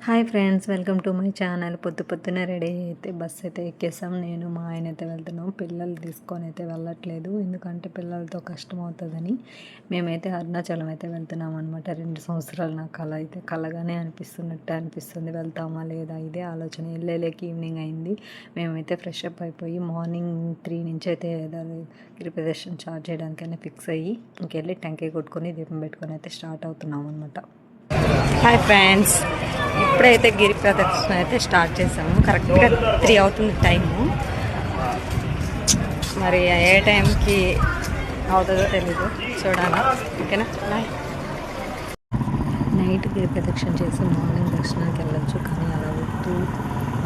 Hi friends, welcome to my channel. పొద్దున్నే ready అయితే bus అయితే ఎక్కేసాం. నేను మా ఆయన అయితే వెళ్తున్నాం. పిల్లలు తీసుకొని అయితే వెళ్ళట్లేదు, ఎందుకంటే పిల్లలతో కష్టం అవుతుందని. మేమైతే అరుణాచలం అయితే వెళ్తున్నాం అనమాట. 2 సంవత్సరాలు నాకు కళ అయితే కలగానే అనిపిస్తుంది. వెళ్తామా లేదా ఇదే ఆలోచన. వెళ్ళలేకి ఈవినింగ్ అయింది. మేమైతే ఫ్రెష్ అప్ అయిపోయి మార్నింగ్ 3 నుంచి అయితే గిరి ప్రదర్శన స్టార్ట్ చేయడానికైనా ఫిక్స్ అయ్యి ఇంకెళ్ళి టెంకాయ కొట్టుకొని దీపం పెట్టుకొని అయితే స్టార్ట్ అవుతున్నాం అనమాట. హాయ్ ఫ్రెండ్స్, ఇప్పుడైతే గిరి ప్రదక్షిణ అయితే స్టార్ట్ చేసాము. కరెక్ట్గా 3 అవుతుంది టైము. మరి ఏ టైంకి అవుతుందో తెలీదు, చూడాలి. ఓకేనా, బాయ్. నైట్ గిరి ప్రదక్షిణ చేసి మార్నింగ్ దర్శనానికి వెళ్ళొచ్చు, కానీ అలా వద్దు.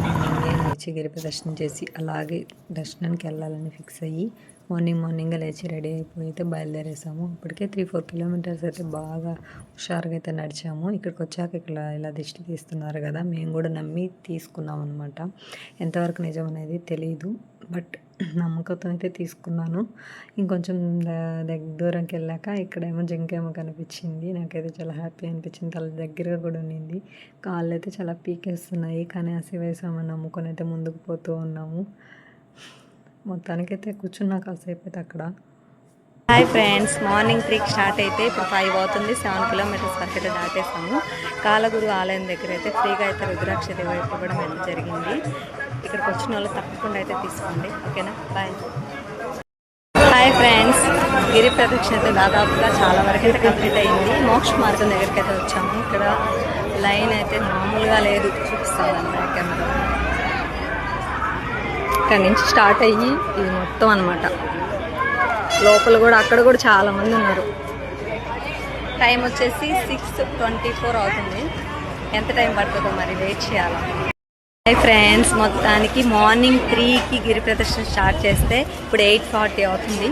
మార్నింగే లేచి గిరి ప్రదక్షిణ చేసి అలాగే దర్శనానికి వెళ్ళాలని ఫిక్స్ అయ్యి మార్నింగే లేచి రెడీ అయిపోయి అయితే బయలుదేరేసాము. ఇప్పటికే 3-4 కిలోమీటర్స్ అయితే బాగా హుషారుగా అయితే నడిచాము. ఇక్కడికి వచ్చాక ఇలా దిష్టి తీస్తున్నారు కదా, మేము కూడా నమ్మి తీసుకున్నాం అనమాట. ఎంతవరకు నిజం అనేది తెలియదు, బట్ నమ్మకంతో అయితే తీసుకున్నాను. ఇంకొంచెం దూరంకి వెళ్ళాక ఇక్కడేమో జింకేమో కనిపించింది. నాకైతే చాలా హ్యాపీ అనిపించింది. తల దగ్గరగా కూడా ఉన్నింది. కాళ్ళు అయితే చాలా పీకేస్తున్నాయి, కానీ ఆ శివయ్య నమ్ముకొని అయితే ముందుకు పోతూ ఉన్నాము. మొత్తానికైతే కూర్చున్నా కాసేపు అయితే అక్కడ. హాయ్ ఫ్రెండ్స్, మార్నింగ్ 3కి స్టార్ట్ అయితే ఇప్పుడు 5 అవుతుంది. 7 కిలోమీటర్స్ వరకు అయితే దాటేసాము. కాలగురు ఆలయం దగ్గర అయితే ఫ్రీగా అయితే రుద్రాక్ష ఇవ్వడం అయితే జరిగింది. ఇక్కడికి వచ్చిన వాళ్ళు తప్పకుండా అయితే తీసుకోండి. ఓకేనా, బాయ్. హాయ్ ఫ్రెండ్స్, గిరి ప్రదక్షిణ అయితే దాదాపుగా చాలా వరకు అయితే కంప్లీట్ అయింది. మోక్ష మార్గం దగ్గరికి అయితే వచ్చాము. ఇక్కడ లైన్ అయితే మామూలుగా లేదు, చూపిస్తాను బ్యాక్ కెమెరా. ఇక్కడ నుంచి స్టార్ట్ అయ్యి ఇది మొత్తం అనమాట. లోపల కూడా అక్కడ కూడా చాలామంది ఉన్నారు. టైం వచ్చేసి 6:24 అవుతుంది. ఎంత టైం పడుతుందో మరి వెయిట్ చేయాలి. హాయ్ ఫ్రెండ్స్, మొత్తానికి మార్నింగ్ 3కి గిరి ప్రదర్శన స్టార్ట్ చేస్తే ఇప్పుడు 8:40 అవుతుంది.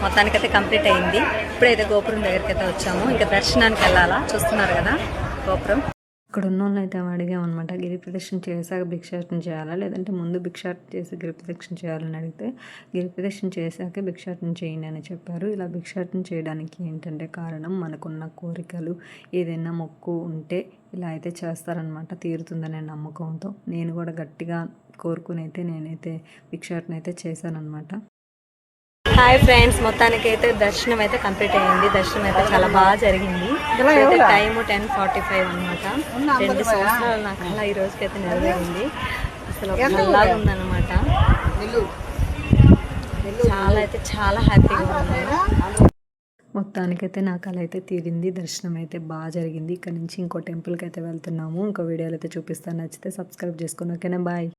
మొత్తానికైతే కంప్లీట్ అయింది. ఇప్పుడైతే గోపురం దగ్గరికి అయితే వచ్చాము. ఇంకా దర్శనానికి వెళ్ళాలా, చూస్తున్నారు కదా గోపురం. ఇక్కడ ఉన్న వాళ్ళు అయితే అడిగామన్నమాట, గిరి ప్రదక్షిణ చేశాక భిక్షాటన చేయాలా, లేదంటే ముందు భిక్షాటన చేసి గిరి ప్రదక్షిణ చేయాలని అడిగితే గిరి ప్రదక్షిణ చేశాకే భిక్షాటన చేయండి అని చెప్పారు. ఇలా భిక్షాటన చేయడానికి ఏంటంటే కారణం, మనకున్న కోరికలు ఏదైనా మొక్కు ఉంటే ఇలా అయితే చేస్తారనమాట, తీరుతుందనే నమ్మకంతో. నేను కూడా గట్టిగా కోరుకుని అయితే నేనైతే భిక్షాటన అయితే చేశానమాట. హాయ్ ఫ్రెండ్స్, మొత్తానికి అయితే దర్శనం అయితే కంప్లీట్ అయ్యింది. దర్శనం అయితే చాలా బాగా జరిగింది. టైము 10:45 అనమాట. 2 సంవత్సరాలు నాకు అలా ఈ రోజుకైతే నెరవేరింది. అసలు అలాగా ఉందన్నమాట. చాలా హ్యాపీగా ఉంది. మొత్తానికైతే నా కళ అయితే తీరింది. దర్శనం అయితే బాగా జరిగింది. ఇక్కడ నుంచి ఇంకో టెంపుల్కి అయితే వెళ్తున్నాము. ఇంకో వీడియోలు అయితే చూపిస్తాను. నచ్చితే సబ్స్క్రైబ్ చేసుకోండి. ఓకేనా, బాయ్.